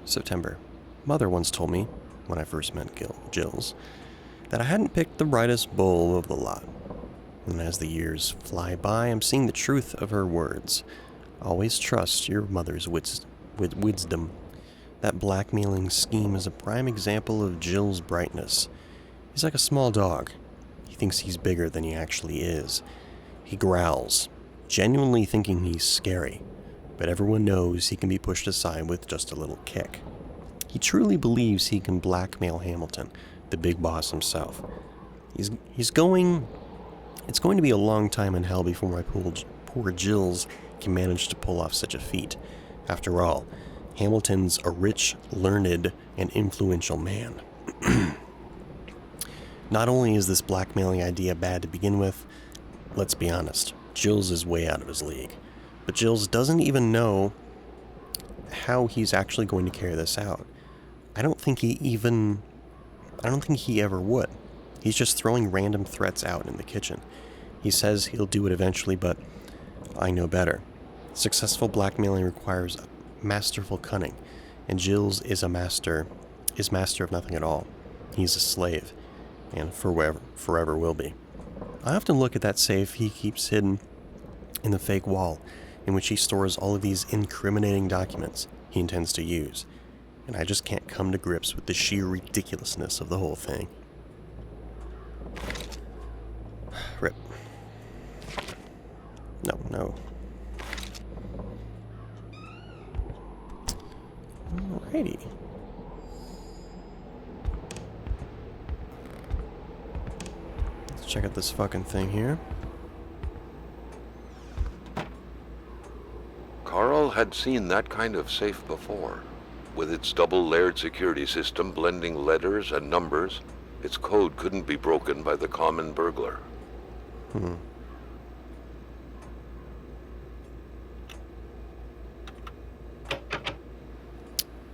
September. Mother once told me, when I first met Jill's, that I hadn't picked the brightest bulb of the lot. And as the years fly by, I'm seeing the truth of her words. Always trust your mother's wisdom. That blackmailing scheme is a prime example of Jill's brightness. He's like a small dog. He thinks he's bigger than he actually is. He growls, genuinely thinking he's scary, but everyone knows he can be pushed aside with just a little kick. He truly believes he can blackmail Hamilton, the big boss himself. It's going to be a long time in hell before my poor Jill's can manage to pull off such a feat. After all, Hamilton's a rich, learned, and influential man. Not only is this blackmailing idea bad to begin with, let's be honest, Jill's is way out of his league. But Jill's doesn't even know how he's actually going to carry this out. I don't think he ever would. He's just throwing random threats out in the kitchen. He says he'll do it eventually, but I know better. Successful blackmailing requires masterful cunning, and Jill's is master of nothing at all. He's a slave, and forever will be. I often look at that safe he keeps hidden in the fake wall, in which he stores all of these incriminating documents he intends to use, and I just can't come to grips with the sheer ridiculousness of the whole thing. Rip. No. Alrighty. Let's check out this fucking thing here. Carl had seen that kind of safe before. With its double-layered security system blending letters and numbers, its code couldn't be broken by the common burglar.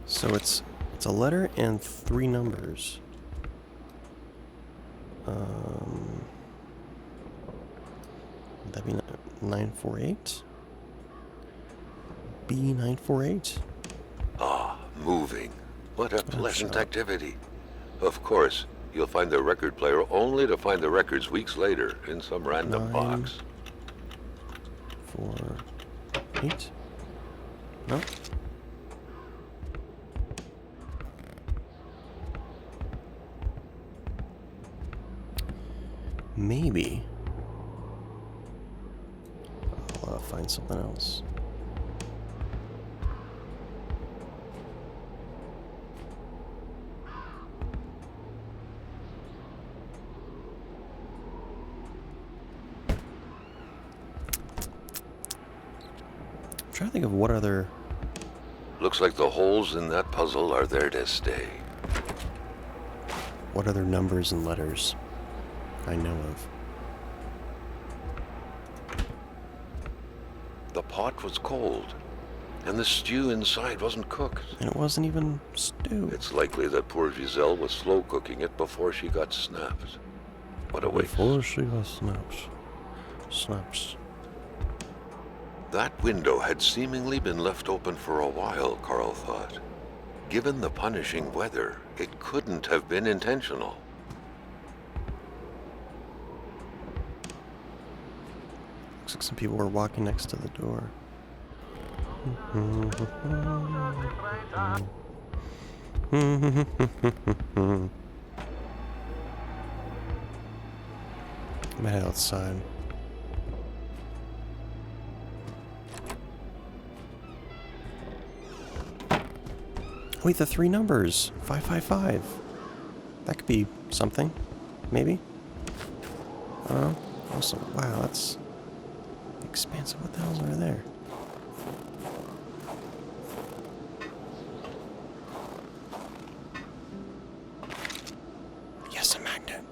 So it's a letter and 3 numbers. Would that be 948? B948? Ah, moving. What a pleasant shut up. activity. Of course, you'll find the record player only to find the records weeks later in some random box. 948? No? Maybe I'll find something else. I'm trying to think of what other... Looks like the holes in that puzzle are there to stay. What other numbers and letters I know of. The pot was cold, and the stew inside wasn't cooked. And it wasn't even stew. It's likely that poor Giselle was slow cooking it before she got snapped. What a waste. Before she got snaps. That window had seemingly been left open for a while, Carl thought. Given the punishing weather, it couldn't have been intentional. Looks like some people were walking next to the door. I'm head outside. Wait, the 3 numbers. 555. That could be something. Maybe. I don't know. Also, wow, that's expansive. What the hell's over there? Yes, a magnet.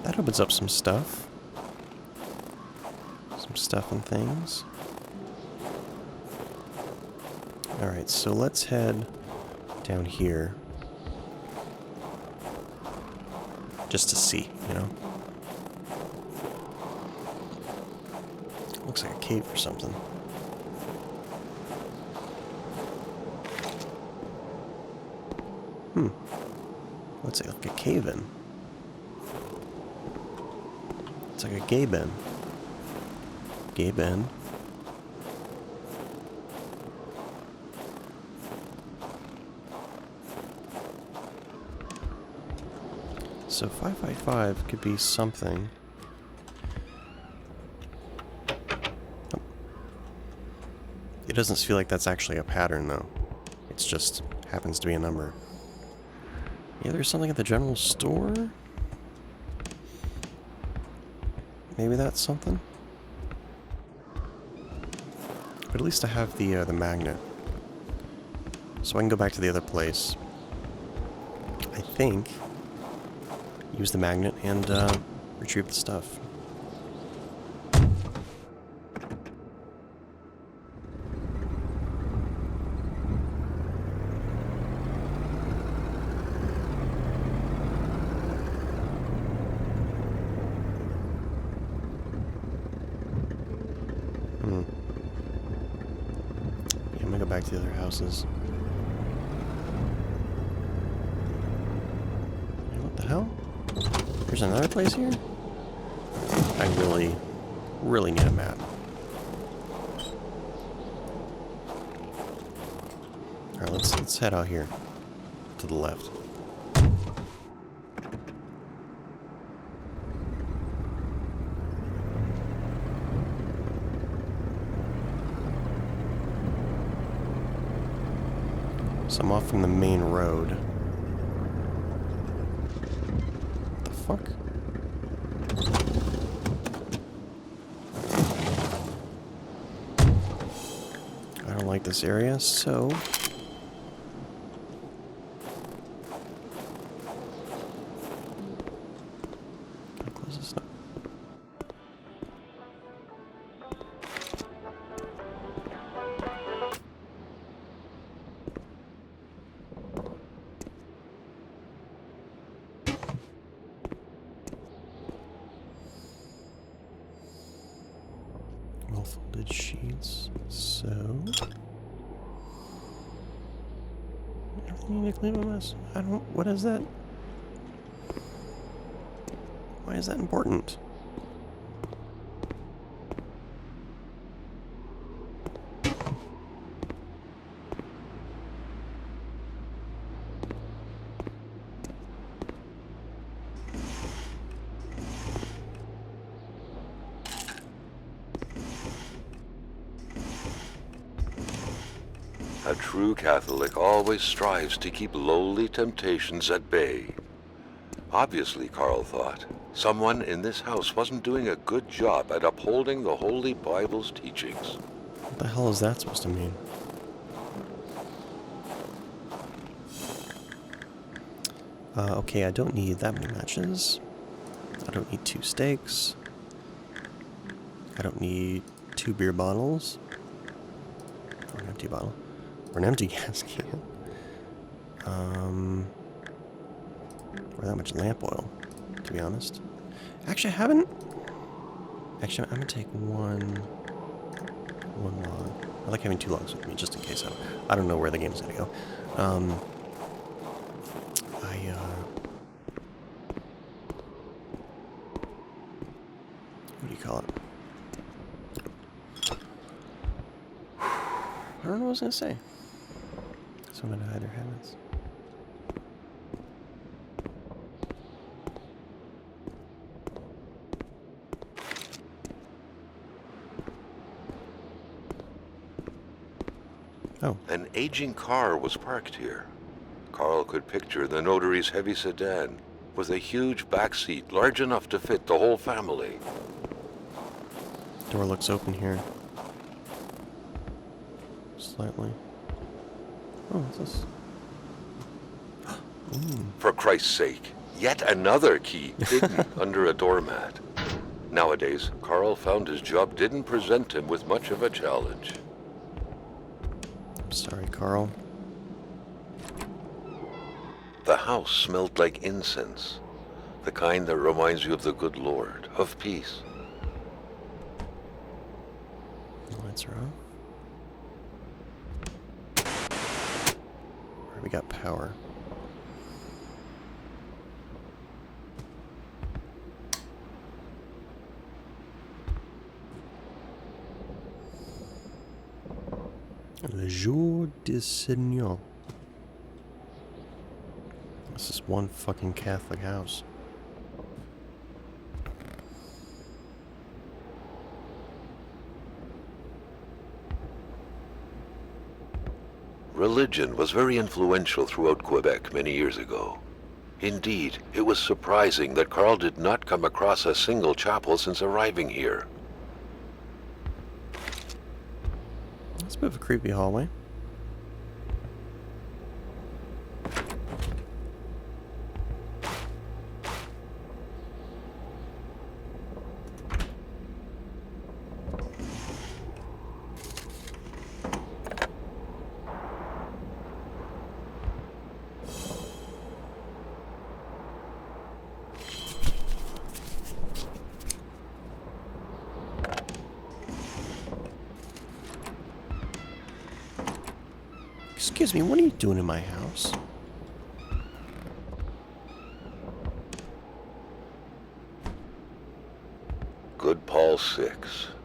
That opens up some stuff. Some stuff and things. Alright, so let's head down here. Just to see, you know? Looks like a cave or something. What's it, like a cave-in? It's like a gay bin. Gay bin. So 555 could be something. It doesn't feel like that's actually a pattern, though. It's just happens to be a number. Yeah, there's something at the general store? Maybe that's something? But at least I have the magnet. So I can go back to the other place. I think. Use the magnet and retrieve the stuff. Yeah, I'm gonna go back to the other houses. Hey, what the hell? There's another place here? I really need a map. Alright, let's head out here. To the left. So I'm off from the main road. What the fuck? I don't like this area, so... Can I close this up? Well-folded sheets, so... Everything you clean a mess. I don't... What is that? Why is that important? A true Catholic always strives to keep lowly temptations at bay. Obviously, Carl thought, someone in this house wasn't doing a good job at upholding the Holy Bible's teachings. What the hell is that supposed to mean? Okay, I don't need that many matches. I don't need 2 steaks. I don't need 2 beer bottles. Or an empty bottle. Or an empty gas can. Or that much lamp oil, to be honest. Actually, I haven't... Actually, I'm gonna take one log. I like having 2 logs with me, just in case I don't know where the game's gonna go. What do you call it? I don't know what I was gonna say. So I'm gonna hide their habits. Oh. An aging car was parked here. Carl could picture the notary's heavy sedan with a huge back seat large enough to fit the whole family. Door looks open here. Slightly. Oh, what's this? For Christ's sake, yet another key hidden under a doormat. Nowadays, Carl found his job didn't present him with much of a challenge. I'm sorry, Carl. The house smelled like incense, the kind that reminds you of the good Lord, of peace. Lights are off. Alright, we got power. Le jour du Seigneur. This is one fucking Catholic house. Religion was very influential throughout Quebec many years ago. Indeed, it was surprising that Carl did not come across a single chapel since arriving here. That's a bit of a creepy hallway. Excuse me, what are you doing in my house? Good Paul VI,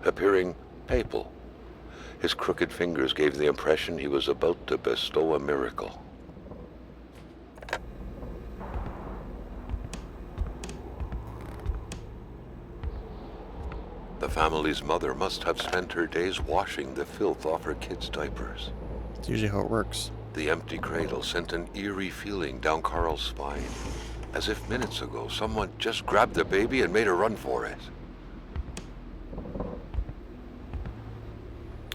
appearing papal. His crooked fingers gave the impression he was about to bestow a miracle. The family's mother must have spent her days washing the filth off her kids' diapers. It's usually how it works. The empty cradle sent an eerie feeling down Carl's spine, as if minutes ago someone just grabbed the baby and made a run for it.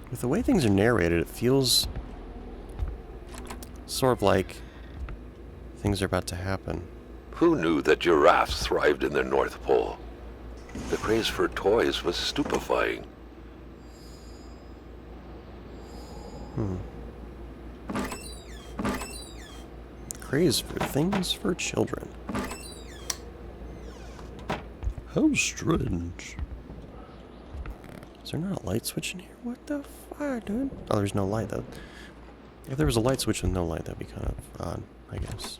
With the way things are narrated, it feels sort of like things are about to happen. Who knew that giraffes thrived in the North Pole? The craze for toys was stupefying. Craze for things for children. How strange. Is there not a light switch in here? What the fuck, dude? Oh, there's no light, though. If there was a light switch with no light, that'd be kind of odd, I guess.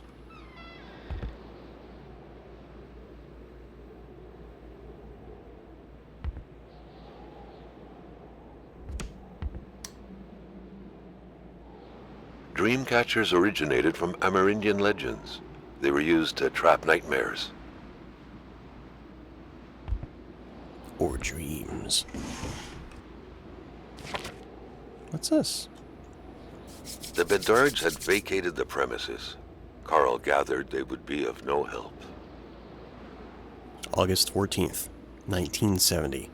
Dream catchers originated from Amerindian legends. They were used to trap nightmares. Or dreams. What's this? The Bedards had vacated the premises. Carl gathered they would be of no help. August 14th, 1970.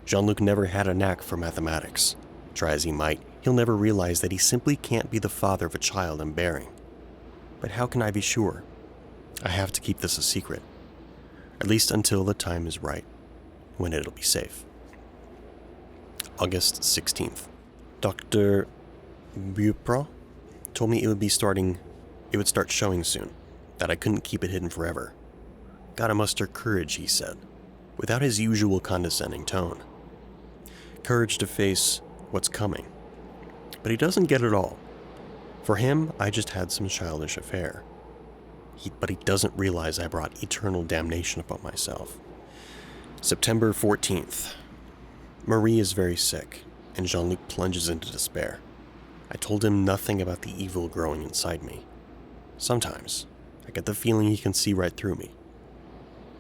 Jean-Luc never had a knack for mathematics. Try as he might, he'll never realize that he simply can't be the father of a child I'm bearing. But how can I be sure? I have to keep this a secret. At least until the time is right, when it'll be safe. August 16th. Dr. Bupra told me it would start showing soon, that I couldn't keep it hidden forever. Gotta muster courage, he said, without his usual condescending tone. Courage to face what's coming. But he doesn't get it all. For him, I just had some childish affair. But he doesn't realize I brought eternal damnation upon myself. September 14th. Marie is very sick, and Jean-Luc plunges into despair. I told him nothing about the evil growing inside me. Sometimes, I get the feeling he can see right through me.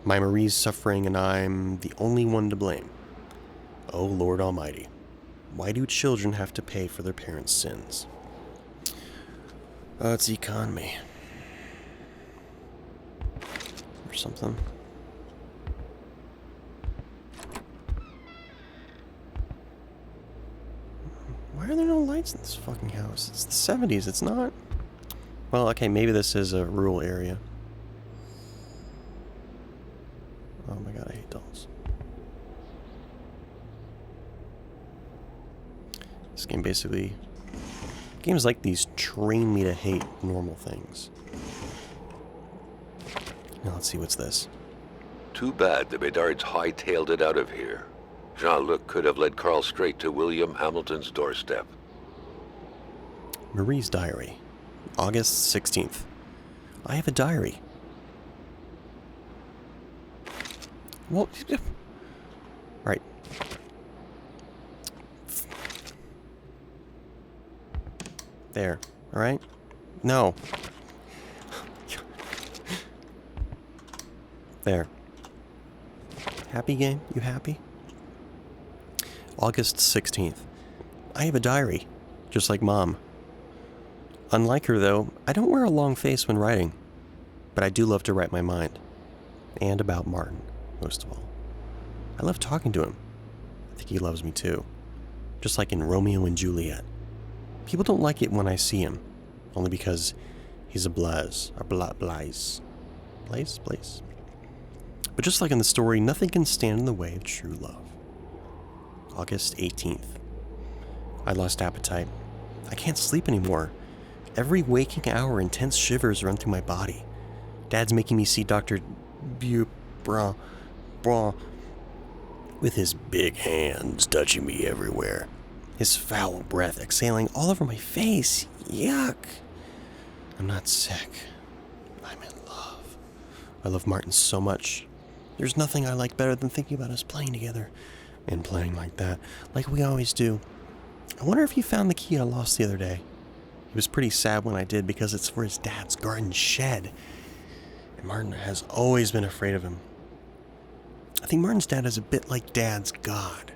My Marie's suffering and I'm the only one to blame. Oh Lord Almighty, why do children have to pay for their parents' sins? It's the economy. Or something. Why are there no lights in this fucking house? It's the 70s, it's not... Well, okay, maybe this is a rural area. Oh my god, I hate dolls. This game basically... Games like these train me to hate normal things. Now let's see, what's this? Too bad the Bedards hightailed it out of here. Jean-Luc could have led Carl straight to William Hamilton's doorstep. Marie's diary. August 16th. I have a diary. Well, right. There. Alright? No. There. Happy, game? You happy? August 16th. I have a diary, just like Mom. Unlike her, though, I don't wear a long face when writing, but I do love to write my mind. And about Martin, most of all. I love talking to him. I think he loves me too. Just like in Romeo and Juliet. People don't like it when I see him, only because he's a Blaze. Blaze. But just like in the story, nothing can stand in the way of true love. August 18th. I lost appetite. I can't sleep anymore. Every waking hour, intense shivers run through my body. Dad's making me see Dr. Bra, with his big hands touching me everywhere. His foul breath exhaling all over my face. Yuck. I'm not sick. I'm in love. I love Martin so much. There's nothing I like better than thinking about us playing together. And playing like that, like we always do. I wonder if he found the key I lost the other day. He was pretty sad when I did because it's for his dad's garden shed. And Martin has always been afraid of him. I think Martin's dad is a bit like Dad's God.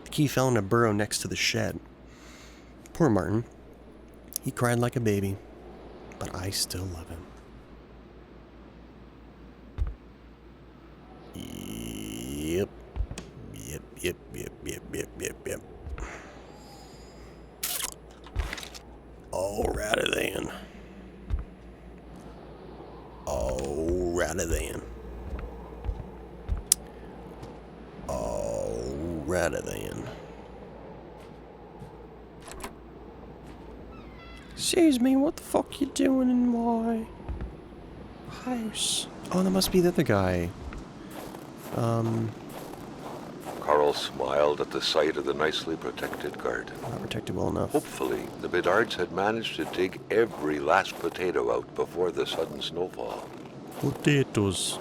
The key fell in a burrow next to the shed. Poor Martin. He cried like a baby, but I still love him. Yep. Alrighty then. Excuse me, what the fuck you doing in my house? Oh, that must be the other guy. Carl smiled at the sight of the nicely protected garden. Not protected well enough. Hopefully, the Bedards had managed to dig every last potato out before the sudden snowfall. Potatoes.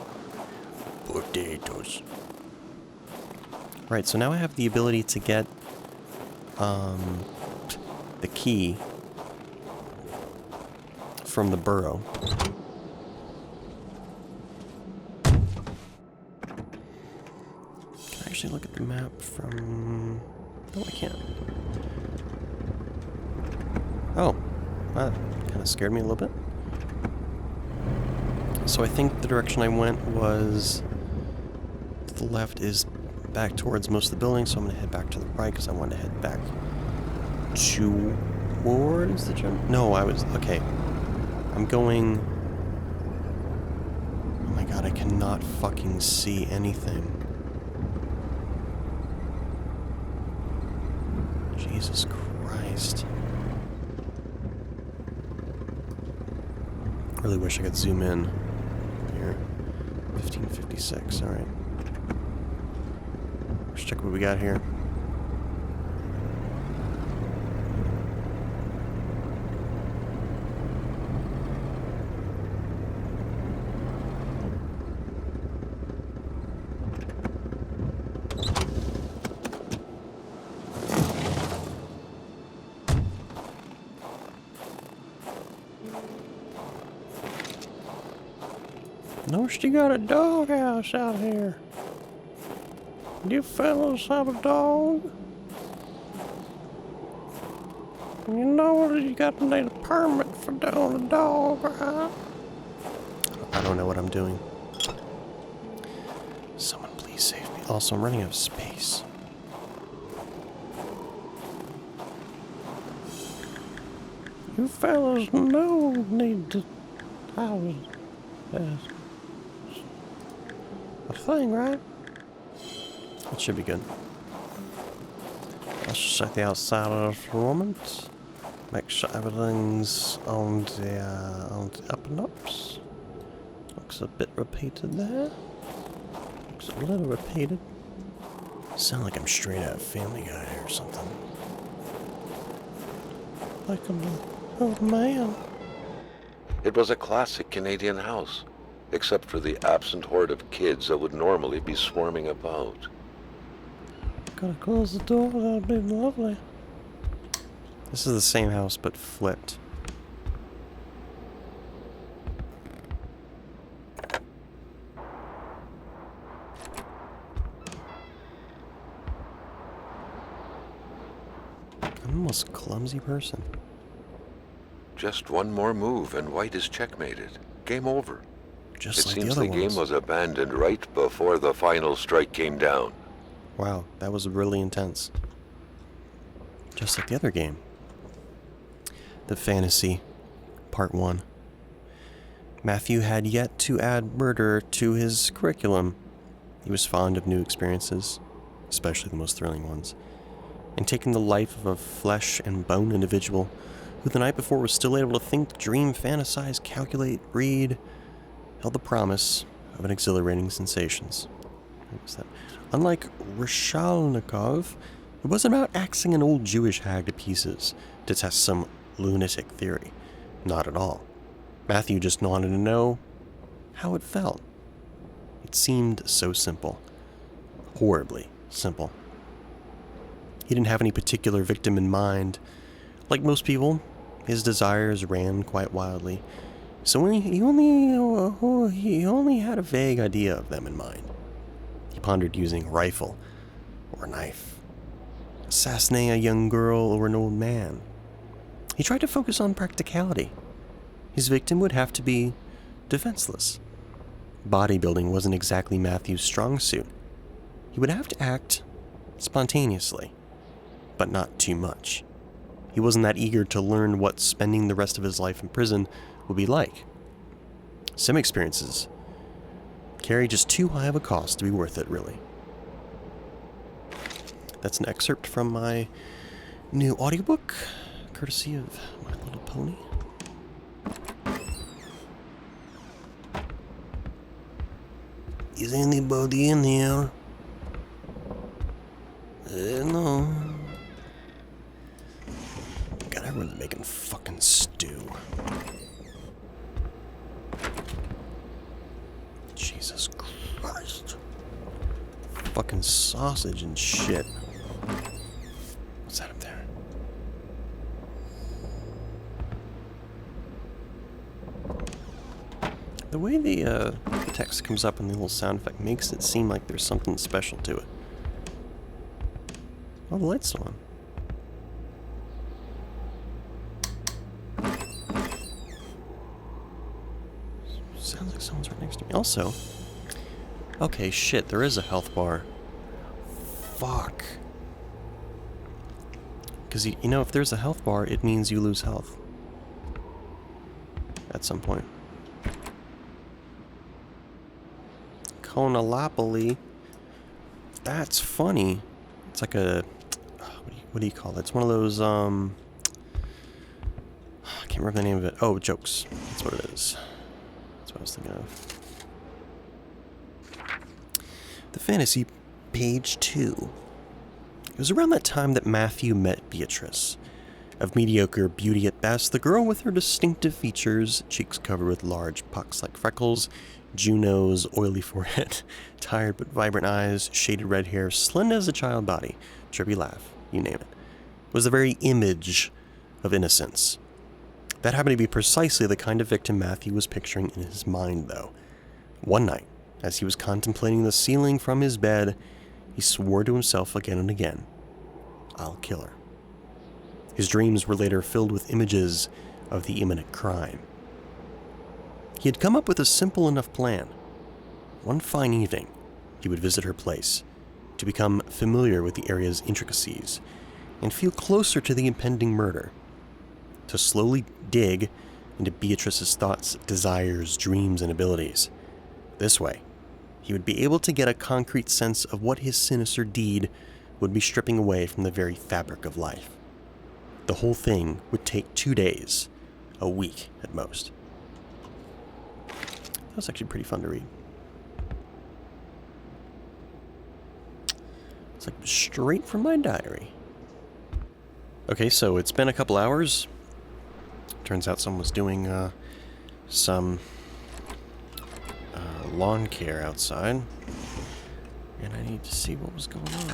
Right, so now I have the ability to get the key from the burrow. Can I actually look at the map from... No, I can't. Oh, that kind of scared me a little bit. So I think the direction I went was... to the left is back towards most of the buildings, so I'm going to head back to the right because I want to head back towards the gym. No, I was... Okay. I'm going... Oh my god, I cannot fucking see anything. Jesus Christ. I really wish I could zoom in. Here. 1556, alright. Let's check what we got here. Noticed you got a doghouse out here. You fellas have a dog? You know you got to need a permit for doing a dog, right? I don't know what I'm doing. Someone please save me. Also, I'm running out of space. You fellas know need to house a thing, right? It should be good. Let's just check the outside of this moment. Make sure everything's on the up and ups. Looks a bit repeated there. Looks a little repeated. Sound like I'm straight out of Family Guy or something. Like I'm an old man. It was a classic Canadian house, except for the absent horde of kids that would normally be swarming about. Gotta close the door, that'd be lovely. This is the same house, but flipped. I'm the most clumsy person. Just one more move and White is checkmated. Game over. Just It like seems the other the game ones. was abandoned right before the final strike came down. Wow, that was really intense. Just like the other game. The Fantasy, Part 1. Matthew had yet to add murder to his curriculum. He was fond of new experiences, especially the most thrilling ones, and taking the life of a flesh and bone individual who the night before was still able to think, dream, fantasize, calculate, read, held the promise of an exhilarating sensations. What was that? Unlike Raskolnikov, it wasn't about axing an old Jewish hag to pieces to test some lunatic theory. Not at all. Matthew just wanted to know how it felt. It seemed so simple. Horribly simple. He didn't have any particular victim in mind. Like most people, his desires ran quite wildly, so he only had a vague idea of them in mind. He pondered using a rifle or a knife, assassinating a young girl or an old man. He tried to focus on practicality. His victim would have to be defenseless. Bodybuilding wasn't exactly Matthew's strong suit. He would have to act spontaneously, but not too much. He wasn't that eager to learn what spending the rest of his life in prison would be like. Some experiences carry just too high of a cost to be worth it, really. That's an excerpt from my new audiobook, courtesy of My Little Pony. Is anybody in here? No. God, everyone's making fucking stew. Jesus Christ. Fucking sausage and shit. What's that up there? The way the text comes up in the little sound effect makes it seem like there's something special to it. Oh, the light's on. Sounds like someone's right next to me. Also, okay, shit, there is a health bar. Fuck. Because, you know, if there's a health bar, it means you lose health. At some point. Kona. That's funny. It's like a... What do you call it? It's one of those, I can't remember the name of it. Oh, jokes. That's what it is. That's what I was thinking of. The Fantasy, page 2. It was around that time that Matthew met Beatrice. Of mediocre beauty at best, the girl with her distinctive features, cheeks covered with large pox-like freckles, Juno's oily forehead, tired but vibrant eyes, shaded red hair, slender as a child body, chirpy laugh, you name it, was the very image of innocence. That happened to be precisely the kind of victim Matthew was picturing in his mind, though. One night, as he was contemplating the ceiling from his bed, he swore to himself again and again, "I'll kill her." His dreams were later filled with images of the imminent crime. He had come up with a simple enough plan. One fine evening, he would visit her place, to become familiar with the area's intricacies, and feel closer to the impending murder, to slowly dig into Beatrice's thoughts, desires, dreams, and abilities. This way, he would be able to get a concrete sense of what his sinister deed would be stripping away from the very fabric of life. The whole thing would take 2 days, a week at most. That was actually pretty fun to read. It's like straight from my diary. Okay, so it's been a couple hours. Turns out someone was doing some lawn care outside. And I need to see what was going on.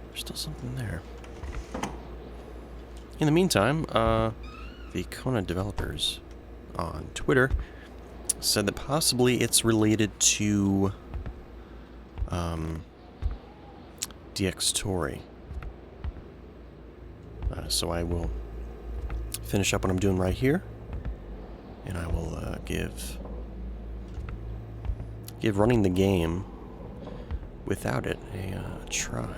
There's still something there. In the meantime, the Kona developers on Twitter said that possibly it's related to DX Tori. So I will finish up what I'm doing right here, and I will give running the game without it a try.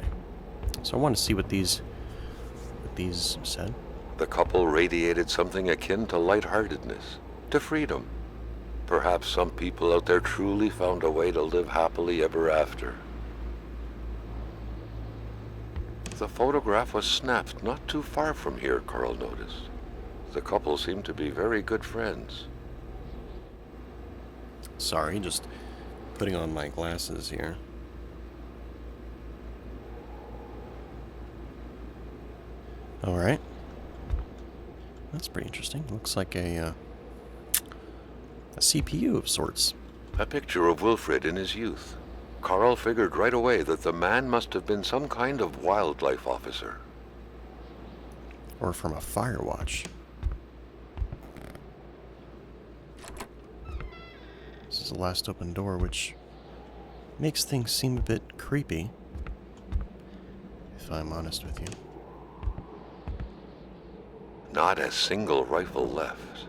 So I want to see what these said. The couple radiated something akin to lightheartedness, to freedom. Perhaps some people out there truly found a way to live happily ever after. The photograph was snapped not too far from here, Carl noticed. The couple seemed to be very good friends. Sorry, just putting on my glasses here. Alright. That's pretty interesting. Looks like a CPU of sorts. A picture of Wilfred in his youth. Carl figured right away that the man must have been some kind of wildlife officer. Or from a fire watch. This is the last open door, which makes things seem a bit creepy, if I'm honest with you. Not a single rifle left.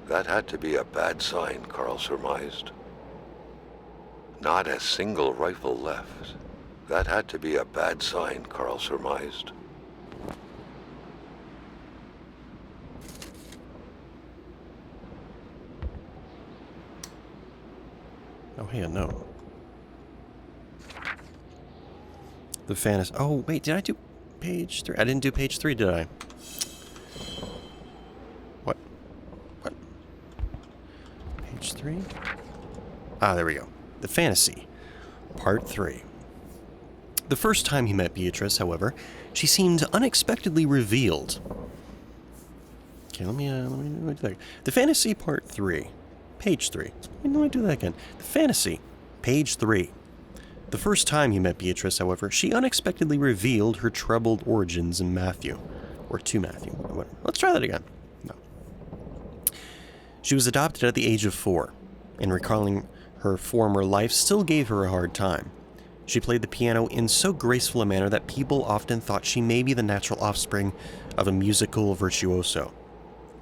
That had to be a bad sign, Carl surmised. Not a single rifle left. That had to be a bad sign, Carl surmised. Oh, hey, a note. The fantasy. Oh, wait, did I do page 3? I didn't do page 3, did I? What? Page 3? Ah, there we go. The fantasy. Part 3. The first time he met Beatrice, however, she seemed unexpectedly revealed. Okay, let me do that. The fantasy, part 3. Page 3. Let me do that again. The fantasy. Page 3. The first time he met Beatrice, however, she unexpectedly revealed her troubled origins in Matthew. Or to Matthew. Whatever. Let's try that again. No. She was adopted at the age of 4, and recalling her former life still gave her a hard time. She played the piano in so graceful a manner that people often thought she may be the natural offspring of a musical virtuoso.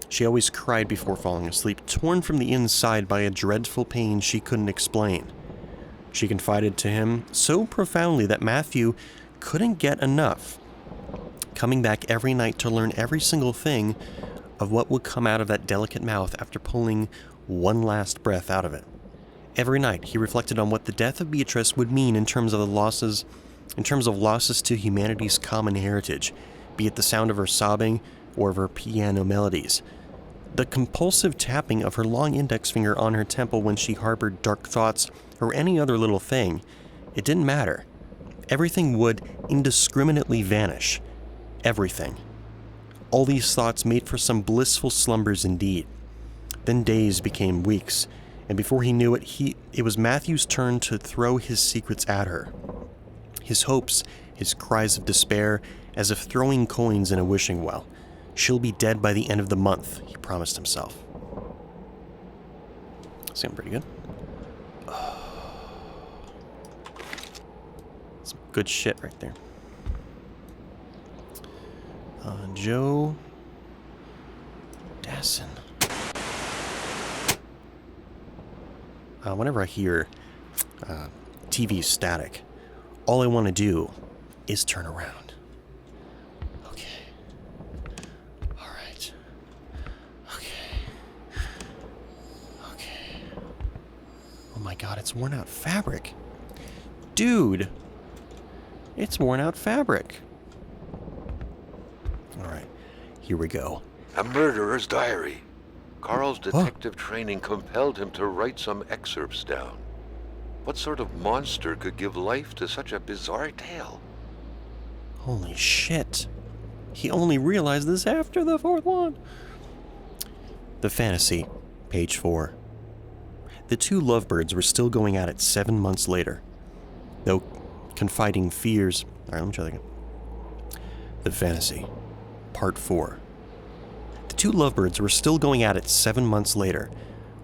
She always cried before falling asleep, torn from the inside by a dreadful pain she couldn't explain. She confided to him so profoundly that Matthew couldn't get enough, coming back every night to learn every single thing of what would come out of that delicate mouth after pulling one last breath out of it. Every night he reflected on what the death of Beatrice would mean in terms of losses to humanity's common heritage, be it the sound of her sobbing or of her piano melodies. The compulsive tapping of her long index finger on her temple when she harbored dark thoughts or any other little thing, it didn't matter. Everything would indiscriminately vanish. Everything. All these thoughts made for some blissful slumbers indeed. Then days became weeks, and before he knew it, it was Matthew's turn to throw his secrets at her. His hopes, his cries of despair, as if throwing coins in a wishing well. She'll be dead by the end of the month, he promised himself. Sound pretty good. Some good shit right there. Joe Dassin. Whenever I hear TV static, all I want to do is turn around. Okay. All right. Okay. Oh my god, it's worn out fabric. Dude, it's worn out fabric. All right, here we go. A murderer's diary. Carl's detective training compelled him to write some excerpts down. What sort of monster could give life to such a bizarre tale? Holy shit. He only realized this after the fourth one. The fantasy, page 4. The two lovebirds were still going at it 7 months later. Though confiding fears... Alright, let me try that again. The fantasy, part 4. The two lovebirds were still going at it 7 months later,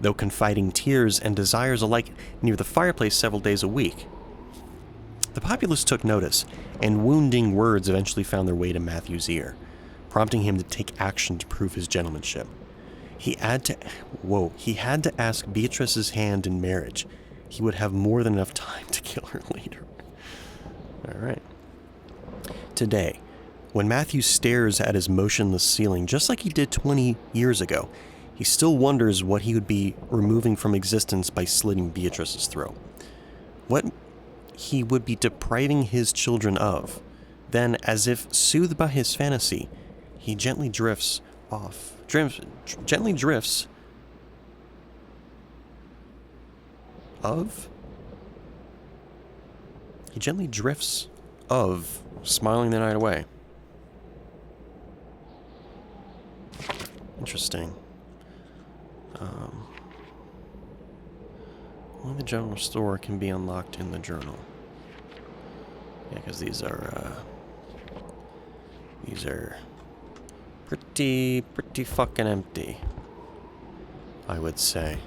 though confiding tears and desires alike near the fireplace several days a week. The populace took notice, and wounding words eventually found their way to Matthew's ear, prompting him to take action to prove his gentlemanship. He had to ask Beatrice's hand in marriage. He would have more than enough time to kill her later. All right. Today, when Matthew stares at his motionless ceiling, just like he did 20 years ago, he still wonders what he would be removing from existence by slitting Beatrice's throat. What he would be depriving his children of. Then, as if soothed by his fantasy, he gently drifts off. Gently drifts of? He gently drifts of, smiling the night away. Interesting. Only the general store can be unlocked in the journal. Yeah, because these are pretty fucking empty, I would say.